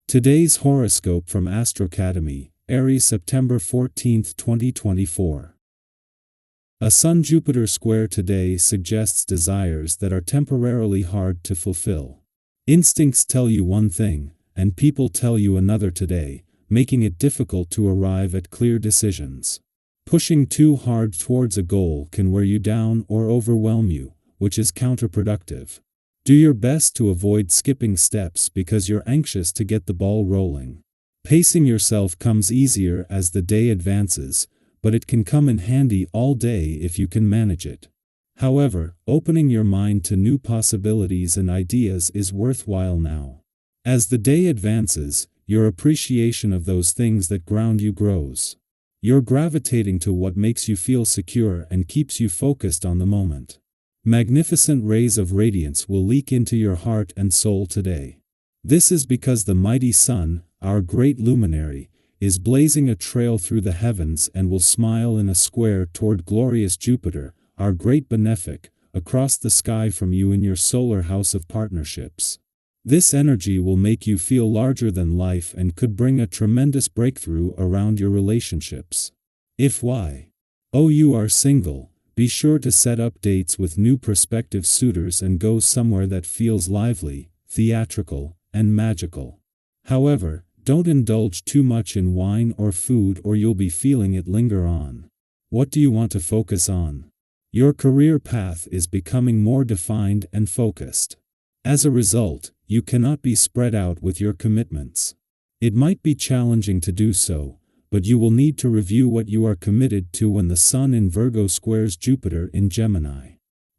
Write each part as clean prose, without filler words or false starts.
Today's horoscope from Astrocademy, Aries, September 14, 2024. A Sun-Jupiter square today suggests desires that are temporarily hard to fulfill. Instincts tell you one thing, and people tell you another today, making it difficult to arrive at clear decisions. Pushing too hard towards a goal can wear you down or overwhelm you, which is counterproductive. Do your best to avoid skipping steps because you're anxious to get the ball rolling. Pacing yourself comes easier as the day advances, but it can come in handy all day if you can manage it. However, opening your mind to new possibilities and ideas is worthwhile now. As the day advances, your appreciation of those things that ground you grows. You're gravitating to what makes you feel secure and keeps you focused on the moment. Magnificent rays of radiance will leak into your heart and soul today. This is because the mighty sun, our great luminary, is blazing a trail through the heavens and will smile in a square toward glorious Jupiter, our great benefic, across the sky from you in your solar house of partnerships. This energy will make you feel larger than life and could bring a tremendous breakthrough around your relationships. If you are single, be sure to set up dates with new prospective suitors and go somewhere that feels lively, theatrical, and magical. However, don't indulge too much in wine or food or you'll be feeling it linger on. What do you want to focus on? Your career path is becoming more defined and focused. As a result, you cannot be spread out with your commitments. It might be challenging to do so, but you will need to review what you are committed to when the Sun in Virgo squares Jupiter in Gemini.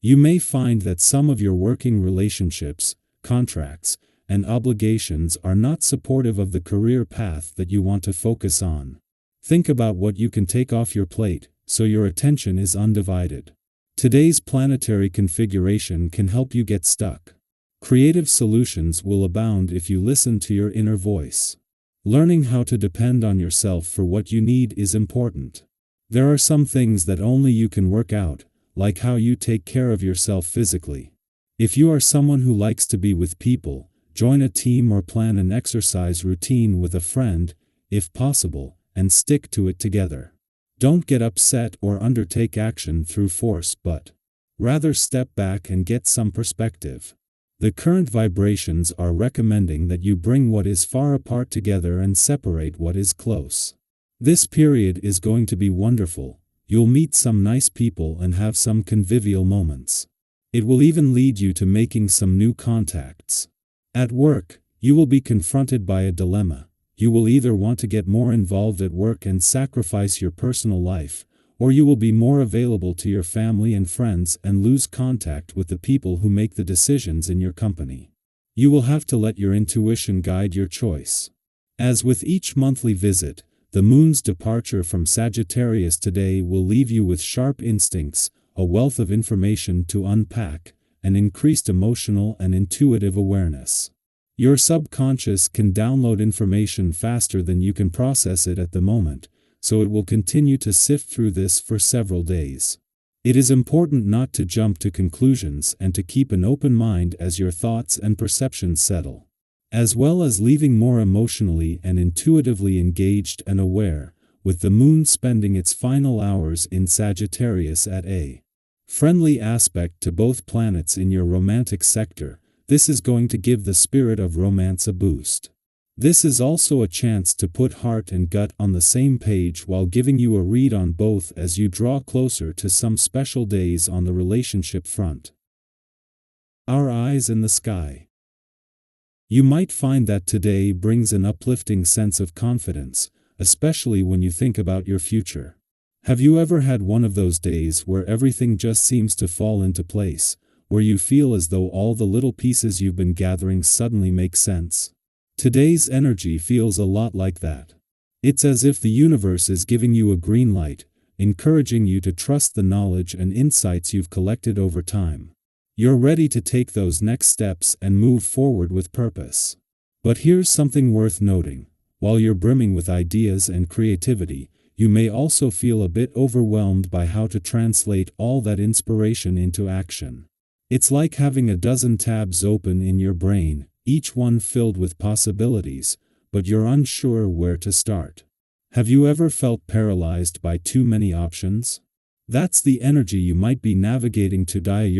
You may find that some of your working relationships, contracts, and obligations are not supportive of the career path that you want to focus on. Think about what you can take off your plate, so your attention is undivided. Today's planetary configuration can help you get stuck. Creative solutions will abound if you listen to your inner voice. Learning how to depend on yourself for what you need is important. There are some things that only you can work out, like how you take care of yourself physically. If you are someone who likes to be with people, join a team or plan an exercise routine with a friend, if possible, and stick to it together. Don't get upset or undertake action through force, but rather step back and get some perspective. The current vibrations are recommending that you bring what is far apart together and separate what is close. This period is going to be wonderful. You'll meet some nice people and have some convivial moments. It will even lead you to making some new contacts. At work, you will be confronted by a dilemma. You will either want to get more involved at work and sacrifice your personal life, or you will be more available to your family and friends and lose contact with the people who make the decisions in your company. You will have to let your intuition guide your choice. As with each monthly visit, the moon's departure from Sagittarius today will leave you with sharp instincts, a wealth of information to unpack, and increased emotional and intuitive awareness. Your subconscious can download information faster than you can process it at the moment, so it will continue to sift through this for several days. It is important not to jump to conclusions and to keep an open mind as your thoughts and perceptions settle. As well as leaving more emotionally and intuitively engaged and aware, with the moon spending its final hours in Sagittarius at a friendly aspect to both planets in your romantic sector. This is going to give the spirit of romance a boost. This is also a chance to put heart and gut on the same page while giving you a read on both as you draw closer to some special days on the relationship front. Our eyes in the sky. You might find that today brings an uplifting sense of confidence, especially when you think about your future. Have you ever had one of those days where everything just seems to fall into place, where you feel as though all the little pieces you've been gathering suddenly make sense? Today's energy feels a lot like that. It's as if the universe is giving you a green light, encouraging you to trust the knowledge and insights you've collected over time. You're ready to take those next steps and move forward with purpose. But here's something worth noting. While you're brimming with ideas and creativity, you may also feel a bit overwhelmed by how to translate all that inspiration into action. It's like having a dozen tabs open in your brain, each one filled with possibilities, but you're unsure where to start. Have you ever felt paralyzed by too many options? That's the energy you might be navigating today,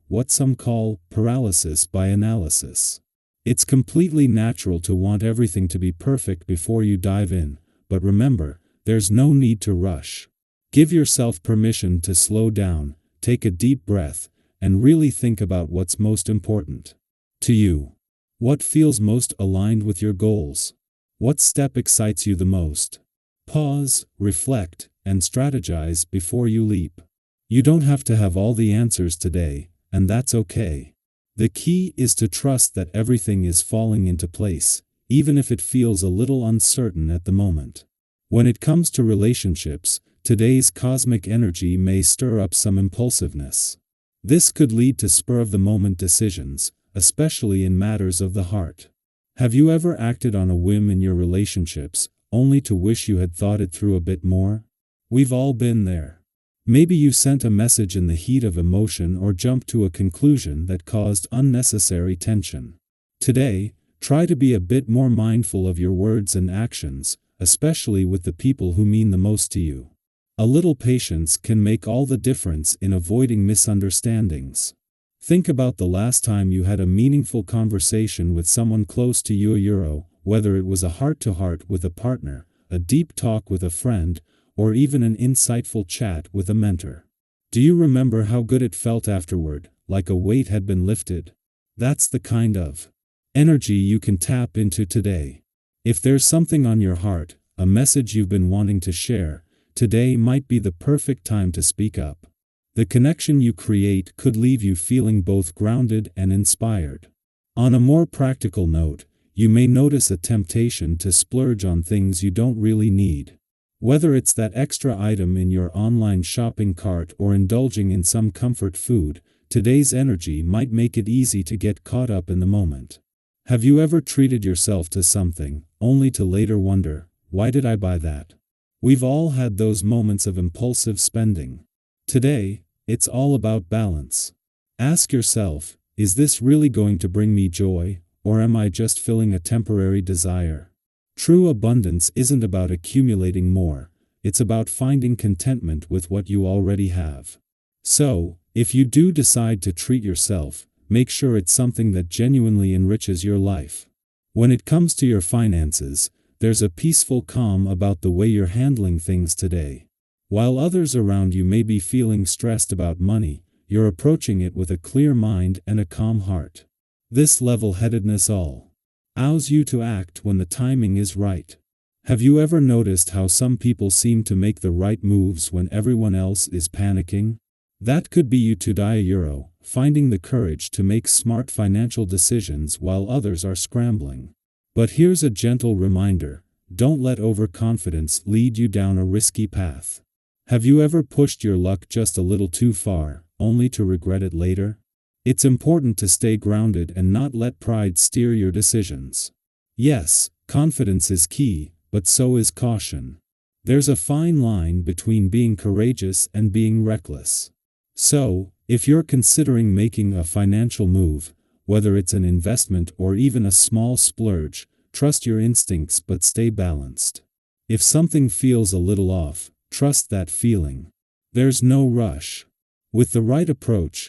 what some call paralysis by analysis. It's completely natural to want everything to be perfect before you dive in, but remember, there's no need to rush. Give yourself permission to slow down, take a deep breath, and really think about what's most important to you. What feels most aligned with your goals? What step excites you the most? Pause, reflect, and strategize before you leap. You don't have to have all the answers today, and that's okay. The key is to trust that everything is falling into place, even if it feels a little uncertain at the moment. When it comes to relationships, today's cosmic energy may stir up some impulsiveness. This could lead to spur-of-the-moment decisions, especially in matters of the heart. Have you ever acted on a whim in your relationships, only to wish you had thought it through a bit more? We've all been there. Maybe you sent a message in the heat of emotion or jumped to a conclusion that caused unnecessary tension. Today, try to be a bit more mindful of your words and actions, especially with the people who mean the most to you. A little patience can make all the difference in avoiding misunderstandings. Think about the last time you had a meaningful conversation with someone close to you, whether it was a heart-to-heart with a partner, a deep talk with a friend, or even an insightful chat with a mentor. Do you remember how good it felt afterward, like a weight had been lifted? That's the kind of energy you can tap into today. If there's something on your heart, a message you've been wanting to share, today might be the perfect time to speak up. The connection you create could leave you feeling both grounded and inspired. On a more practical note, you may notice a temptation to splurge on things you don't really need. Whether it's that extra item in your online shopping cart or indulging in some comfort food, today's energy might make it easy to get caught up in the moment. Have you ever treated yourself to something, only to later wonder, why did I buy that? We've all had those moments of impulsive spending. Today, it's all about balance. Ask yourself, is this really going to bring me joy, or am I just filling a temporary desire? True abundance isn't about accumulating more, it's about finding contentment with what you already have. So, if you do decide to treat yourself, make sure it's something that genuinely enriches your life. When it comes to your finances, there's a peaceful calm about the way you're handling things today. While others around you may be feeling stressed about money, you're approaching it with a clear mind and a calm heart. This level-headedness allows you to act when the timing is right. Have you ever noticed how some people seem to make the right moves when everyone else is panicking? That could be you today, finding the courage to make smart financial decisions while others are scrambling. But here's a gentle reminder, don't let overconfidence lead you down a risky path. Have you ever pushed your luck just a little too far, only to regret it later? It's important to stay grounded and not let pride steer your decisions. Yes, confidence is key, but so is caution. There's a fine line between being courageous and being reckless. So, if you're considering making a financial move, whether it's an investment or even a small splurge, trust your instincts but stay balanced. If something feels a little off, trust that feeling. There's no rush. With the right approach,